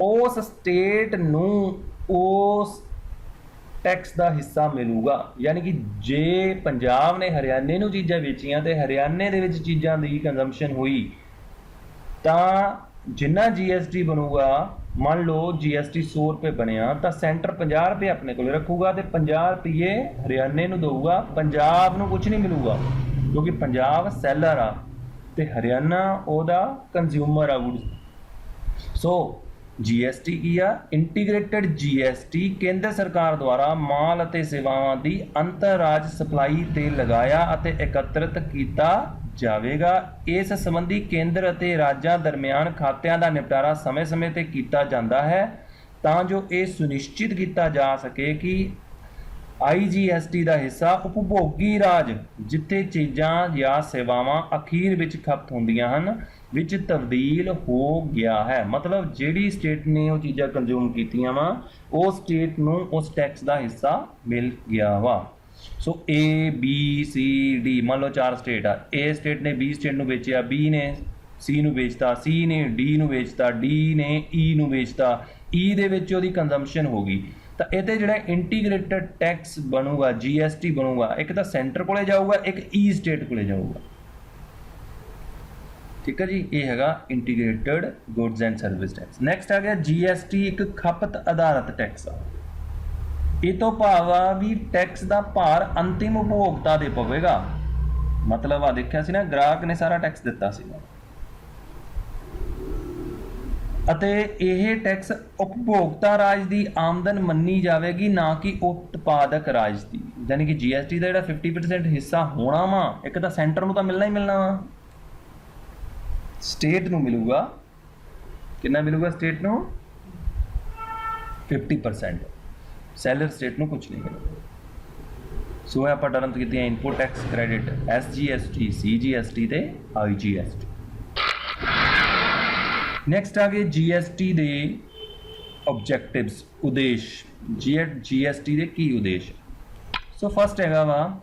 ਉਸ ਸਟੇਟ ਨੂੰ ਉਸ ਟੈਕਸ ਦਾ ਹਿੱਸਾ ਮਿਲੂਗਾ। ਯਾਨੀ ਕਿ ਜੇ ਪੰਜਾਬ ਨੇ ਹਰਿਆਣੇ ਨੂੰ ਚੀਜ਼ਾਂ ਵੇਚੀਆਂ ਤੇ ਹਰਿਆਣੇ ਦੇ ਵਿੱਚ ਚੀਜ਼ਾਂ ਦੀ ਕੰਜ਼ੰਪਸ਼ਨ ਹੋਈ ਤਾਂ ਜਿੰਨਾ GST ਬਣੂਗਾ, ਮੰਨ ਲਓ GST 100 ਰੁਪਏ ਬਣਿਆ ਤਾਂ ਸੈਂਟਰ 50 ਰੁਪਏ ਆਪਣੇ ਕੋਲ ਰੱਖੂਗਾ ਤੇ 50 ਰੁਪਏ ਹਰਿਆਣੇ ਨੂੰ ਦਊਗਾ। ਪੰਜਾਬ ਨੂੰ ਕੁਝ ਨਹੀਂ ਮਿਲੂਗਾ ਕਿਉਂਕਿ ਪੰਜਾਬ ਸੈਲਰ ਆ ਤੇ ਹਰਿਆਣਾ ਉਹਦਾ ਕੰਜ਼ਿਊਮਰ ਆ ਗੁੱਡਸ। ਸੋ GST ਕੀ ਆ? ਇੰਟੀਗ੍ਰੇਟਡ GST ਕੇਂਦਰ ਸਰਕਾਰ ਦੁਆਰਾ ਮਾਲ ਅਤੇ ਸੇਵਾਵਾਂ ਦੀ ਅੰਤਰਰਾਜ ਸਪਲਾਈ ਤੇ ਲਗਾਇਆ ਅਤੇ ਇਕੱਤਰਿਤ ਕੀਤਾ ਜਾਵੇਗਾ। ਇਸ ਸੰਬੰਧੀ ਕੇਂਦਰ ਅਤੇ ਰਾਜਾਂ ਦਰਮਿਆਨ ਖਾਤਿਆਂ ਦਾ ਨਿਪਟਾਰਾ ਸਮੇਂ-ਸਮੇਂ ਤੇ ਕੀਤਾ ਜਾਂਦਾ ਹੈ ਤਾਂ ਜੋ ਇਹ ਸੁਨਿਸ਼ਚਿਤ ਕੀਤਾ ਜਾ ਸਕੇ ਕਿ IGST ਦਾ ਹਿੱਸਾ ਉਪਭੋਗੀ ਰਾਜ ਜਿੱਥੇ ਚੀਜ਼ਾਂ ਜਾਂ ਸੇਵਾਵਾਂ ਅਖੀਰ ਵਿੱਚ ਖਪਤ ਹੁੰਦੀਆਂ ਹਨ ਵਿੱਚ ਤਬਦੀਲ ਹੋ ਗਿਆ ਹੈ। ਮਤਲਬ ਜਿਹੜੀ ਸਟੇਟ ਨੇ ਉਹ ਚੀਜ਼ਾਂ ਕੰਜ਼ਿਊਮ ਕੀਤੀਆਂ ਵਾ ਉਹ ਸਟੇਟ ਨੂੰ ਉਸ ਟੈਕਸ ਦਾ ਹਿੱਸਾ ਮਿਲ ਗਿਆ ਵਾ। ਸੋ A B C D ਮੰਨ ਲਓ 4 ਸਟੇਟ ਆ। A ਸਟੇਟ ਨੇ B ਸਟੇਟ ਨੂੰ ਵੇਚਿਆ, B ਨੇ C ਨੂੰ ਵੇਚਤਾ, C ਨੇ D ਨੂੰ ਵੇਚਤਾ, D ਨੇ E ਨੂੰ ਵੇਚਤਾ, E ਦੇ ਵਿੱਚ ਉਹਦੀ ਕੰਜ਼ੰਪਸ਼ਨ ਹੋ ਗਈ ਤਾਂ ਇਹਤੇ ਜਿਹੜਾ ਇੰਟੀਗ੍ਰੇਟਡ ਟੈਕਸ ਬਣੂਗਾ GST ਬਣੂਗਾ, ਇੱਕ ਤਾਂ ਸੈਂਟਰ ਕੋਲੇ ਜਾਊਗਾ, ਇੱਕ E ਸਟੇਟ ਕੋਲੇ ਜਾਊਗਾ। ਠੀਕ ਹੈ ਜੀ, ਇਹ ਹੈਗਾ integrated goods and service tax. Next ਆ ਗਿਆ GST ਇੱਕ ਖਪਤ ਆਧਾਰਿਤ ਟੈਕਸ ਆ। ਇਹ ਤੋਂ ਭਾਵ ਆ ਵੀ ਟੈਕਸ ਦਾ ਭਾਰ ਅੰਤਿਮ ਉਪਭੋਗਤਾ ਦੇ ਪਵੇਗਾ। ਮਤਲਬ ਆ ਦੇਖਿਆ ਸੀ ਨਾ, ਗ੍ਰਾਹਕ ਨੇ ਸਾਰਾ ਟੈਕਸ ਦਿੱਤਾ ਸੀ ਅਤੇ ਇਹ ਟੈਕਸ ਉਪਭੋਗਤਾ ਰਾਜ ਦੀ ਆਮਦਨ ਮੰਨੀ ਜਾਵੇਗੀ ਨਾ ਕਿ ਉਤਪਾਦਕ ਰਾਜ ਦੀ। ਯਾਨੀ ਕਿ GST ਦਾ ਜਿਹੜਾ 50% ਹਿੱਸਾ ਹੋਣਾ ਵਾ, ਇੱਕ ਤਾਂ ਸੈਂਟਰ ਨੂੰ ਤਾਂ ਮਿਲਣਾ ਹੀ ਮਿਲਣਾ ਵਾ, ਸਟੇਟ ਨੂੰ ਮਿਲੂਗਾ। ਕਿੰਨਾ ਮਿਲੂਗਾ ਸਟੇਟ ਨੂੰ? 50%। ਸੈਲਰ ਸਟੇਟ ਨੂੰ ਕੁਛ ਨਹੀਂ ਮਿਲੇਗਾ। ਸੋ ਇਹ ਆਪਾਂ ਟਰਮਸ ਕੀਤੀਆਂ input tax credit, SGST, CGST ਤੇ IGST। ਨੈਕਸਟ ਆ ਗਏ GST ਦੇ ਆਬਜੈਕਟਿਵਸ, ਉਦੇਸ਼। GST ਦੇ ਕੀ ਉਦੇਸ਼? ਸੋ ਫਸਟ ਹੈਗਾ ਵਾ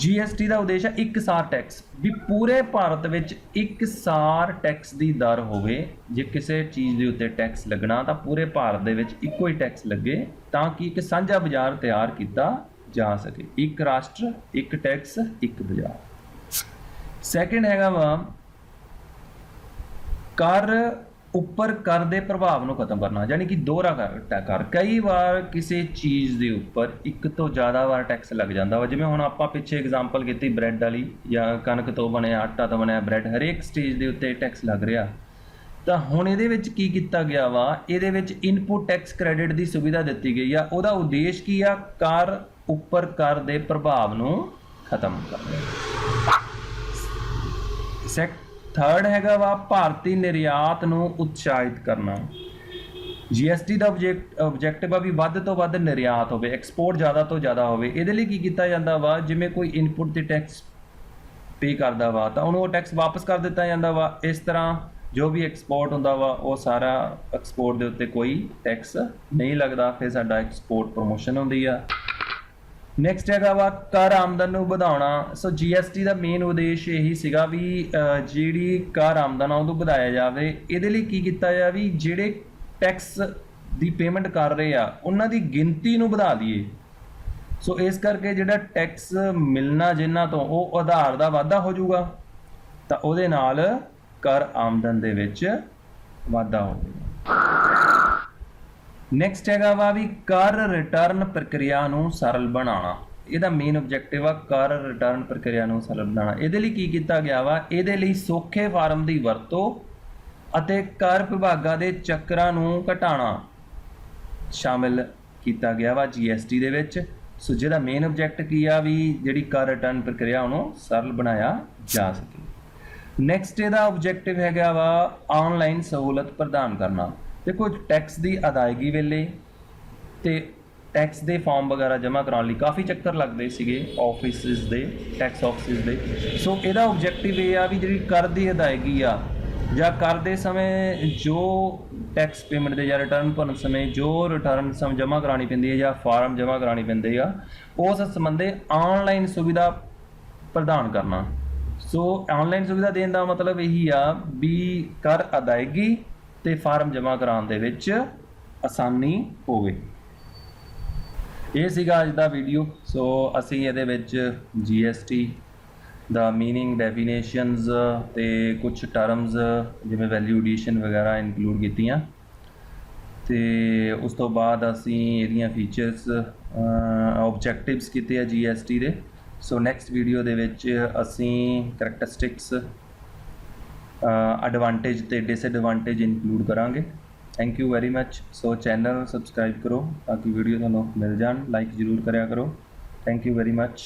GST ਦਾ ਉਦੇਸ਼ ਹੈ ਇੱਕਸਾਰ ਟੈਕਸ, ਵੀ ਪੂਰੇ ਭਾਰਤ ਵਿੱਚ ਇੱਕਸਾਰ ਟੈਕਸ ਦੀ ਦਰ ਹੋਵੇ। ਜੇ ਕਿਸੇ ਚੀਜ਼ ਦੇ ਉੱਤੇ ਟੈਕਸ ਲੱਗਣਾ ਤਾਂ ਪੂਰੇ ਭਾਰਤ ਦੇ ਵਿੱਚ ਇੱਕੋ ਹੀ ਟੈਕਸ ਲੱਗੇ, ਤਾਂ ਕਿ ਇੱਕ ਸਾਂਝਾ ਬਾਜ਼ਾਰ ਤਿਆਰ ਕੀਤਾ ਜਾ ਸਕੇ। ਇੱਕ ਰਾਸ਼ਟਰ, ਇੱਕ ਟੈਕਸ, ਇੱਕ ਬਾਜ਼ਾਰ। ਸੈਕਿੰਡ ਹੈਗਾ ਵਾ ਕਰ ਉੱਪਰ ਕਰ ਦੇ ਪ੍ਰਭਾਵ ਨੂੰ ਖਤਮ ਕਰਨਾ, ਯਾਨੀ ਕਿ ਦੋਹਰਾ ਕਰ। ਕਈ ਵਾਰ ਕਿਸੇ ਚੀਜ਼ ਦੇ ਉੱਪਰ ਇੱਕ ਤੋਂ ਜ਼ਿਆਦਾ ਵਾਰ ਟੈਕਸ ਲੱਗ ਜਾਂਦਾ ਵਾ। ਜਿਵੇਂ ਹੁਣ ਆਪਾਂ ਪਿੱਛੇ ਐਗਜ਼ਾਮਪਲ ਕੀਤੀ ਬ੍ਰੈਡ ਵਾਲੀ, ਜਾਂ ਕਣਕ ਤੋਂ ਬਣਿਆ, ਆਟਾ ਤੋਂ ਬਣਿਆ ਬ੍ਰੈਡ, ਹਰੇਕ ਸਟੇਜ ਦੇ ਉੱਤੇ ਟੈਕਸ ਲੱਗ ਰਿਹਾ। ਤਾਂ ਹੁਣ ਇਹਦੇ ਵਿੱਚ ਕੀ ਕੀਤਾ ਗਿਆ ਵਾ, ਇਹਦੇ ਵਿੱਚ ਇਨਪੁਟ ਟੈਕਸ ਕ੍ਰੈਡਿਟ ਦੀ ਸੁਵਿਧਾ ਦਿੱਤੀ ਗਈ ਆ। ਉਹਦਾ ਉਦੇਸ਼ ਕੀ ਆ? ਕਰ ਉੱਪਰ ਕਰ ਦੇ ਪ੍ਰਭਾਵ ਨੂੰ ਖਤਮ ਕਰਨਾ। ਥਰਡ ਹੈਗਾ ਵਾ ਭਾਰਤੀ ਨਿਰਯਾਤ ਨੂੰ ਉਤਸ਼ਾਹਿਤ ਕਰਨਾ। GST ਦਾ ਆਬਜੈਕਟਿਵ ਆ ਵੀ ਵੱਧ ਤੋਂ ਵੱਧ ਨਿਰਯਾਤ ਹੋਵੇ, ਐਕਸਪੋਰਟ ਜ਼ਿਆਦਾ ਤੋਂ ਜ਼ਿਆਦਾ ਹੋਵੇ। ਇਹਦੇ ਲਈ ਕੀ ਕੀਤਾ ਜਾਂਦਾ ਵਾ, ਜਿਵੇਂ ਕੋਈ ਇਨਪੁਟ ਤੇ ਟੈਕਸ ਪੇ ਕਰਦਾ ਵਾ ਤਾਂ ਉਹਨੂੰ ਉਹ ਟੈਕਸ ਵਾਪਸ ਕਰ ਦਿੱਤਾ ਜਾਂਦਾ ਵਾ। ਇਸ ਤਰ੍ਹਾਂ ਜੋ ਵੀ ਐਕਸਪੋਰਟ ਹੁੰਦਾ ਵਾ ਉਹ ਸਾਰਾ ਐਕਸਪੋਰਟ ਦੇ ਉੱਤੇ ਕੋਈ ਟੈਕਸ ਨਹੀਂ ਲੱਗਦਾ, ਫਿਰ ਸਾਡਾ ਐਕਸਪੋਰਟ ਪ੍ਰਮੋਸ਼ਨ ਹੁੰਦੀ ਆ। ਨੈਕਸਟ ਹੈਗਾ ਵਾ ਕਰ ਆਮਦਨ ਨੂੰ ਵਧਾਉਣਾ। ਸੋ GST ਦਾ ਮੇਨ ਉਦੇਸ਼ ਇਹੀ ਸੀਗਾ ਵੀ ਜਿਹੜੀ ਕਰ ਆਮਦਨ ਆ ਉਹਨੂੰ ਵਧਾਇਆ ਜਾਵੇ। ਇਹਦੇ ਲਈ ਕੀ ਕੀਤਾ ਜਾ ਵੀ ਜਿਹੜੇ ਟੈਕਸ ਦੀ ਪੇਮੈਂਟ ਕਰ ਰਹੇ ਆ ਉਹਨਾਂ ਦੀ ਗਿਣਤੀ ਨੂੰ ਵਧਾ ਦਈਏ। ਸੋ ਇਸ ਕਰਕੇ ਜਿਹੜਾ ਟੈਕਸ ਮਿਲਣਾ ਜਿਨ੍ਹਾਂ ਤੋਂ ਉਹ ਆਧਾਰ ਦਾ ਵਾਧਾ ਹੋ ਜਾਊਗਾ, ਤਾਂ ਉਹਦੇ ਨਾਲ ਕਰ ਆਮਦਨ ਦੇ ਵਿੱਚ ਵਾਧਾ ਹੋਵੇਗਾ। ਨੈਕਸਟ ਹੈਗਾ ਵਾ ਵੀ ਕਰ ਰਿਟਰਨ ਪ੍ਰਕਿਰਿਆ ਨੂੰ ਸਰਲ ਬਣਾਉਣਾ। ਇਹਦਾ ਮੇਨ ਆਬਜੈਕਟਿਵ ਆ ਕਰ ਰਿਟਰਨ ਪ੍ਰਕਿਰਿਆ ਨੂੰ ਸਰਲ ਬਣਾਉਣਾ। ਇਹਦੇ ਲਈ ਕੀ ਕੀਤਾ ਗਿਆ ਵਾ, ਇਹਦੇ ਲਈ ਸੌਖੇ ਫਾਰਮ ਦੀ ਵਰਤੋਂ ਅਤੇ ਕਰ ਵਿਭਾਗਾਂ ਦੇ ਚੱਕਰਾਂ ਨੂੰ ਘਟਾਉਣਾ ਸ਼ਾਮਿਲ ਕੀਤਾ ਗਿਆ ਵਾ GST ਦੇ ਵਿੱਚ। ਸੋ ਜਿਹਦਾ ਮੇਨ ਆਬਜੈਕਟ ਕੀ ਆ ਵੀ ਜਿਹੜੀ ਕਰ ਰਿਟਰਨ ਪ੍ਰਕਿਰਿਆ ਉਹਨੂੰ ਸਰਲ ਬਣਾਇਆ ਜਾ ਸਕੇ। ਨੈਕਸਟ ਇਹਦਾ ਆਬਜੈਕਟਿਵ ਹੈਗਾ ਵਾ ਆਨਲਾਈਨ ਸਹੂਲਤ ਪ੍ਰਦਾਨ ਕਰਨਾ। ਦੇਖੋ ਟੈਕਸ ਦੀ ਅਦਾਇਗੀ ਵੇਲੇ ਤੇ ਟੈਕਸ ਦੇ ਫਾਰਮ ਵਗੈਰਾ ਜਮ੍ਹਾਂ ਕਰਾਉਣ ਲਈ ਕਾਫੀ ਚੱਕਰ ਲੱਗਦੇ ਸੀਗੇ ਆਫਿਸਿਸ ਦੇ, ਟੈਕਸ ਆਫਿਸਿਸ ਦੇ। ਸੋ ਇਹਦਾ ਆਬਜੈਕਟਿਵ ਇਹ ਆ ਵੀ ਜਿਹੜੀ ਕਰ ਦੀ ਅਦਾਇਗੀ ਆ ਜਾਂ ਕਰ ਦੇ ਸਮੇਂ ਜੋ ਟੈਕਸ ਪੇਮੈਂਟ ਦੇ ਜਾਂ ਰਿਟਰਨ ਭਰਨ ਸਮੇਂ ਜੋ ਰਿਟਰਨ ਜਮ੍ਹਾਂ ਕਰਾਉਣੀ ਪੈਂਦੀ ਹੈ ਜਾਂ ਫਾਰਮ ਜਮ੍ਹਾਂ ਕਰਾਉਣੀ ਪੈਂਦੀ ਆ, ਉਸ ਸੰਬੰਧੇ ਆਨਲਾਈਨ ਸੁਵਿਧਾ ਪ੍ਰਦਾਨ ਕਰਨਾ। ਸੋ ਆਨਲਾਈਨ ਸੁਵਿਧਾ ਦੇਣ ਦਾ ਮਤਲਬ ਇਹੀ ਆ ਵੀ ਕਰ ਅਦਾਇਗੀ ਤੇ ਫਾਰਮ ਜਮ੍ਹਾਂ ਕਰਾਉਣ ਦੇ ਵਿੱਚ ਆਸਾਨੀ ਹੋਵੇ। ਇਹ ਸੀਗਾ ਅੱਜ ਦਾ ਵੀਡੀਓ। ਸੋ ਅਸੀਂ ਇਹਦੇ ਵਿੱਚ GST ਦਾ ਮੀਨਿੰਗ, ਡੈਫੀਨੇਸ਼ਨਸ ਤੇ ਕੁਝ ਟਰਮਸ ਜਿਵੇਂ ਵੈਲਿਊ ਐਡੀਸ਼ਨ ਵਗੈਰਾ ਇਨਕਲੂਡ ਕੀਤੀਆਂ, ਤੇ ਉਸ ਤੋਂ ਬਾਅਦ ਅਸੀਂ ਇਹਦੀਆਂ ਫੀਚਰਸ, ਆਬਜੈਕਟਿਵਸ ਕੀਤੇ ਆ GST ਦੇ। ਸੋ ਨੈਕਸਟ ਵੀਡੀਓ ਦੇ ਵਿੱਚ ਅਸੀਂ ਕਰੈਕਟਰਿਸਟਿਕਸ, ਐਡਵਾਂਟੇਜ ਤੇ ਡਿਸਐਡਵਾਂਟੇਜ ਇਨਕਲੂਡ ਕਰਾਂਗੇ। Thank you very much. So channel subscribe ਕਰੋ ਤਾਂ ਕਿ ਵੀਡੀਓ ਤੁਹਾਨੂੰ ਮਿਲ ਜਾਣ, ਲਾਈਕ ਜ਼ਰੂਰ ਕਰਿਆ ਕਰੋ। Thank you very much.